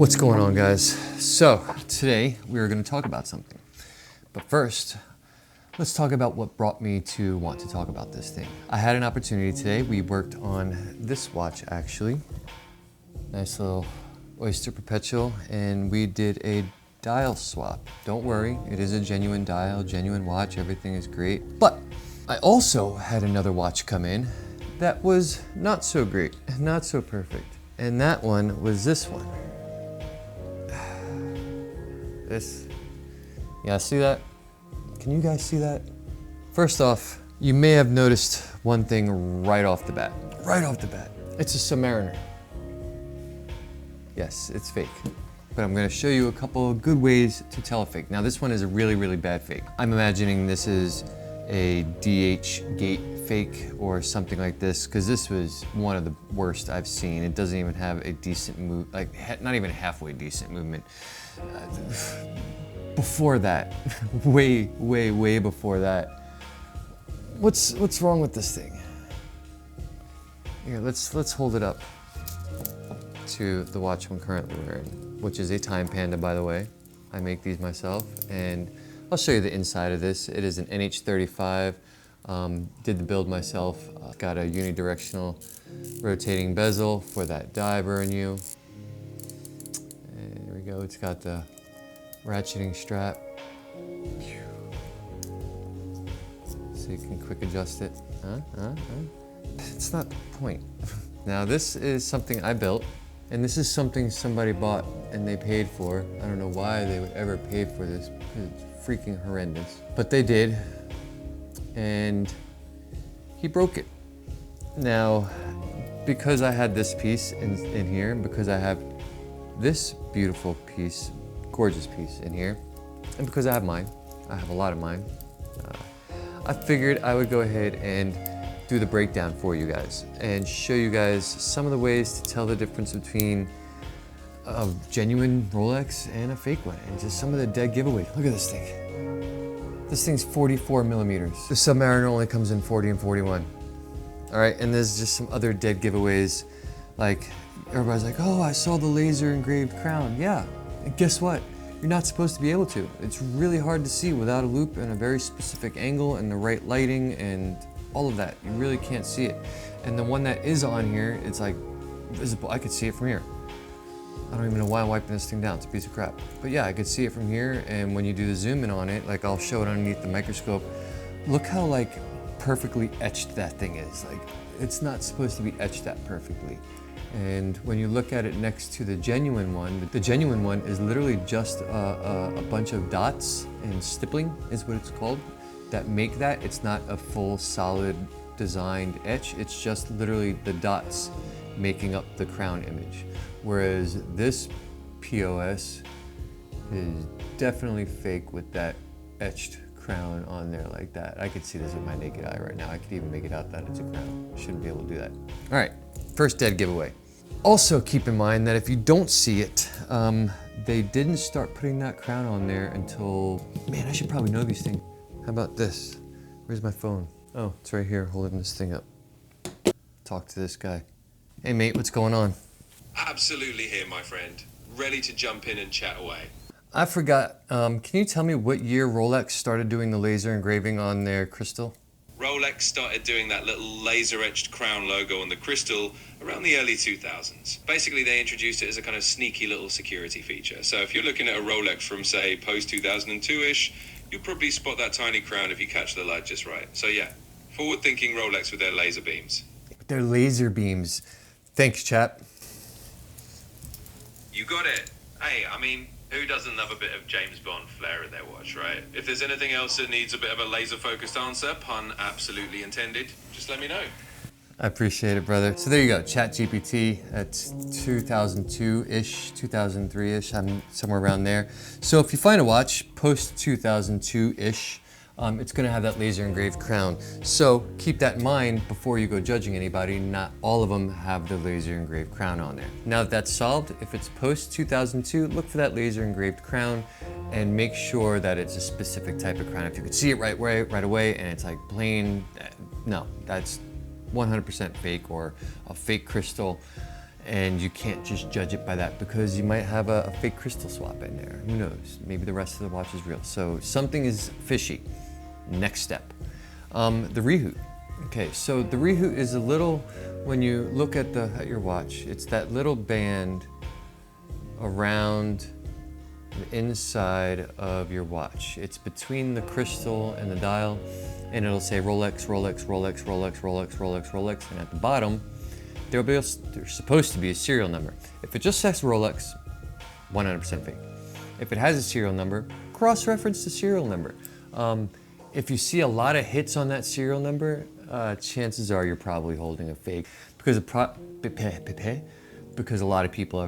What's going on, guys? So today we are going to talk about something, but first let's talk about what brought me to want to talk about this thing. I had an opportunity today. We worked on this watch, actually. Nice little Oyster Perpetual, and we did a dial swap. Don't worry, it is a genuine dial, genuine watch, everything is great. But I also had another watch come in that was not so great, not so perfect. And that one was this one. This, yeah, see that? Can you guys see that? First off, you may have noticed one thing right off the bat. Right off the bat. It's a Submariner. Yes, it's fake. But I'm gonna show you a couple of good ways to tell a fake. Now this one is a really, really bad fake. I'm imagining this is a DH gate fake or something like this, because this was one of the worst I've seen. It doesn't even have a decent move, like not even a halfway decent movement. Before that, way before that. What's wrong with this thing? Here, let's hold it up to the watch I'm currently wearing, which is a Time Panda, by the way. I make these myself, and I'll show you the inside of this. It is an NH35. Did the build myself. Got a unidirectional rotating bezel for that dye burn you. And there we go. It's got the ratcheting strap. So you can quick adjust it. It's not the point. Now this is something I built, and this is something somebody bought and they paid for. I don't know why they would ever pay for this, because it's freaking horrendous. But they did, and he broke it. Now, because I had this piece in here, because I have this beautiful piece, gorgeous piece in here, and because I have mine, I have a lot of mine, I figured I would go ahead and do the breakdown for you guys and show you guys some of the ways to tell the difference between a genuine Rolex and a fake one, and just some of the dead giveaways. Look at this thing. This thing's 44 millimeters. The Submariner only comes in 40 and 41. All right, and there's just some other dead giveaways. Like, everybody's like, oh, I saw the laser engraved crown. Yeah, and guess what? You're not supposed to be able to. It's really hard to see without a loupe and a very specific angle and the right lighting and all of that. You really can't see it. And the one that is on here, it's like visible. I could see it from here. I don't even know why I'm wiping this thing down. It's a piece of crap. But yeah, I could see it from here, and when you do the zoom in on it, like I'll show it underneath the microscope, look how like perfectly etched that thing is. Like, it's not supposed to be etched that perfectly. And when you look at it next to the genuine one, the genuine one is literally just a bunch of dots and stippling is what it's called, that make that. It's not a full solid designed etch. It's just literally the dots making up the crown image. Whereas this POS is definitely fake with that etched crown on there like that. I could see this with my naked eye right now. I could even make it out that it's a crown. Shouldn't be able to do that. All right, first dead giveaway. Also keep in mind that if you don't see it, they didn't start putting that crown on there until, man, I should probably know these things. How about this? Where's my phone? Oh, it's right here holding this thing up. Talk to this guy. Hey mate, what's going on? Absolutely here, my friend. Ready to jump in and chat away. I forgot, can you tell me what year Rolex started doing the laser engraving on their crystal? Rolex started doing that little laser-etched crown logo on the crystal around the early 2000s. Basically, they introduced it as a kind of sneaky little security feature. So if you're looking at a Rolex from, say, post-2002-ish, you'll probably spot that tiny crown if you catch the light just right. So yeah, forward-thinking Rolex with their laser beams. Their laser beams. Thanks, chap. You got it. Hey, I mean, who doesn't love a bit of James Bond flair in their watch, right? If there's anything else that needs a bit of a laser-focused answer, pun absolutely intended, just let me know. I appreciate it, brother. So there you go, ChatGPT. That's 2002-ish, 2003-ish, I'm somewhere around there. So if you find a watch post-2002-ish, it's gonna have that laser engraved crown. So keep that in mind before you go judging anybody. Not all of them have the laser engraved crown on there. Now that that's solved, if it's post 2002, look for that laser engraved crown and make sure that it's a specific type of crown. If you could see it right away and it's like plain, no, that's 100% fake or a fake crystal. And you can't just judge it by that because you might have a fake crystal swap in there. Who knows? Maybe the rest of the watch is real. So something is fishy. Next step. The rehoot. Okay, so the rehoot is a little, when you look at your watch, it's that little band around the inside of your watch. It's between the crystal and the dial, and it'll say Rolex, Rolex, Rolex, Rolex, Rolex, Rolex, Rolex, and at the bottom, there's supposed to be a serial number. If it just says Rolex, 100% fake. If it has a serial number, cross-reference the serial number. If you see a lot of hits on that serial number, chances are you're probably holding a fake because a lot of people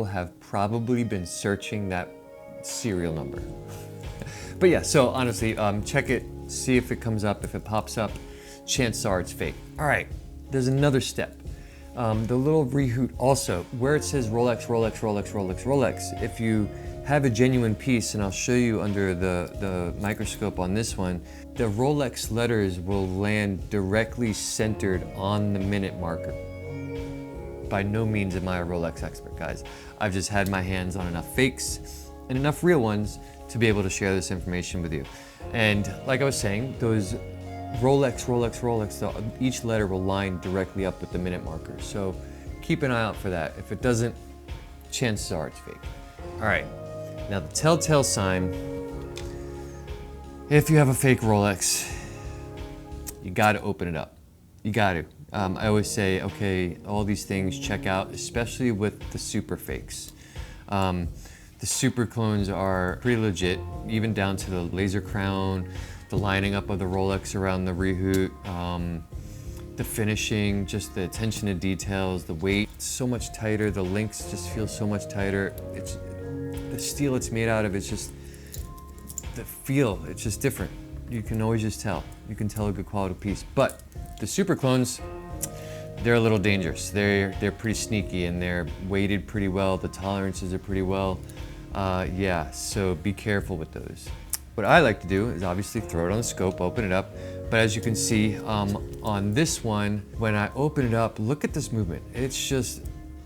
have probably been searching that serial number. But yeah, so honestly, check it, see if it comes up. If it pops up, chances are it's fake. All right, there's another step. The little rehoot also, where it says Rolex, Rolex, Rolex, Rolex, Rolex, if you have a genuine piece, and I'll show you under the microscope on this one, the Rolex letters will land directly centered on the minute marker. By no means am I a Rolex expert, guys. I've just had my hands on enough fakes and enough real ones to be able to share this information with you. And like I was saying, those Rolex, Rolex, Rolex, each letter will line directly up with the minute marker. So keep an eye out for that. If it doesn't, chances are it's fake. All right, now the telltale sign, if you have a fake Rolex, you gotta open it up. You gotta. I always say, okay, all these things check out, especially with the super fakes. The super clones are pretty legit, even down to the laser crown, the lining up of the Rolex around the rehoot, the finishing, just the attention to details, the weight, so much tighter, the links just feel so much tighter. It's the steel it's made out of, it's just, the feel, it's just different. You can always just tell. You can tell a good quality piece. But the super clones, they're a little dangerous. They're pretty sneaky and they're weighted pretty well. The tolerances are pretty well. Yeah, so be careful with those. What I like to do is obviously throw it on the scope, open it up. But as you can see on this one, when I open it up, look at this movement. It's just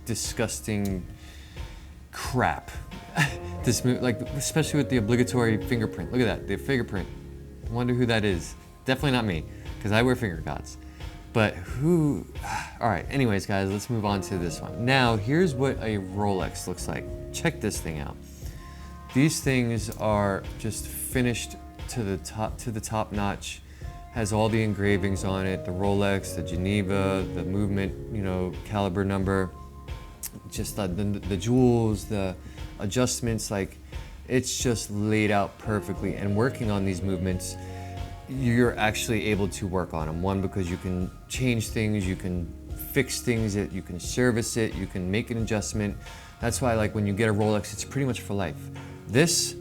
disgusting crap. This move, like especially with the obligatory fingerprint. Look at that, the fingerprint. I wonder who that is. Definitely not me, because I wear finger guards. But who, all right, anyways guys, let's move on to this one. Now, here's what a Rolex looks like. Check this thing out. These things are just finished to the top notch. Has all the engravings on it, the Rolex, the Geneva, the movement, you know, caliber number, just the jewels, the adjustments, like it's just laid out perfectly. And working on these movements, you're actually able to work on them. One, because you can change things, you can fix things, you can service it, you can make an adjustment. That's why, like, when you get a Rolex, it's pretty much for life. This,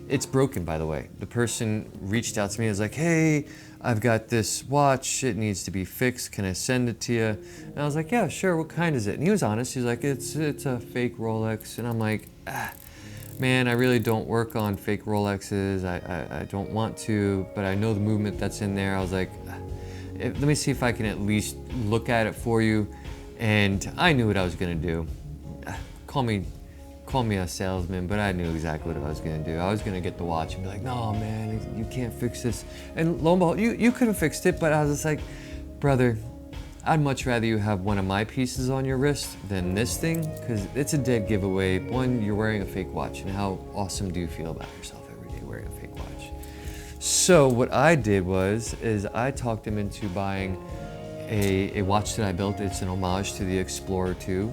it's broken, by the way. The person reached out to me and was like, hey, I've got this watch, it needs to be fixed, can I send it to you? And I was like, yeah, sure, what kind is it? And he was honest, he's like, it's a fake Rolex. And I'm like, man, I really don't work on fake Rolexes, I don't want to, but I know the movement that's in there. I was like, let me see if I can at least look at it for you. And I knew what I was gonna do. Call me a salesman, but I knew exactly what I was gonna do. I was gonna get the watch and be like, no man, you can't fix this. And lo and behold, you could have fixed it, but I was just like, brother, I'd much rather you have one of my pieces on your wrist than this thing, because it's a dead giveaway. One, you're wearing a fake watch, and how awesome do you feel about yourself every day wearing a fake watch? So what I did is I talked him into buying a watch that I built. It's an homage to the Explorer 2.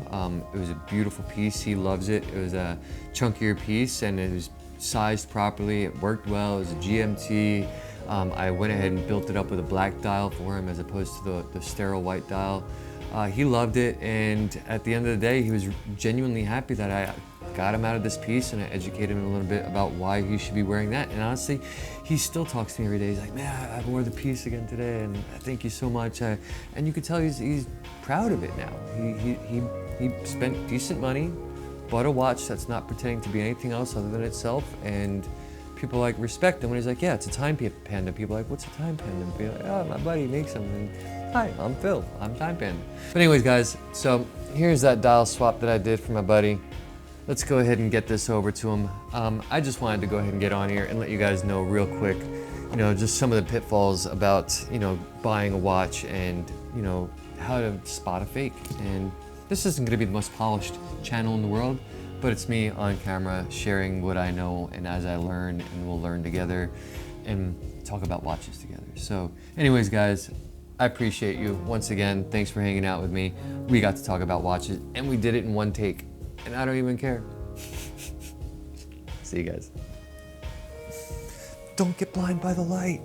It was a beautiful piece. He loves it. It was a chunkier piece and it was sized properly. It worked well. It was a GMT. I went ahead and built it up with a black dial for him as opposed to the sterile white dial. He loved it, and at the end of the day, he was genuinely happy that I got him out of this piece and I educated him a little bit about why he should be wearing that. And honestly, he still talks to me every day. He's like, man, I wore the piece again today and thank you so much. And you can tell he's proud of it now. He spent decent money, bought a watch that's not pretending to be anything else other than itself, and people like respect him when he's like, yeah, it's a time panda. People are like, what's a time panda? And be like, oh, my buddy makes them. And, hi, I'm Phil, I'm time panda. But anyways, guys, so here's that dial swap that I did for my buddy. Let's go ahead and get this over to him. I just wanted to go ahead and get on here and let you guys know real quick, you know, just some of the pitfalls about, you know, buying a watch and, you know, how to spot a fake. And this isn't gonna be the most polished channel in the world, but it's me on camera sharing what I know and as I learn, and we'll learn together and talk about watches together. So anyways, guys, I appreciate you. Once again, thanks for hanging out with me. We got to talk about watches and we did it in one take, and I don't even care. See you guys. Don't get blind by the light.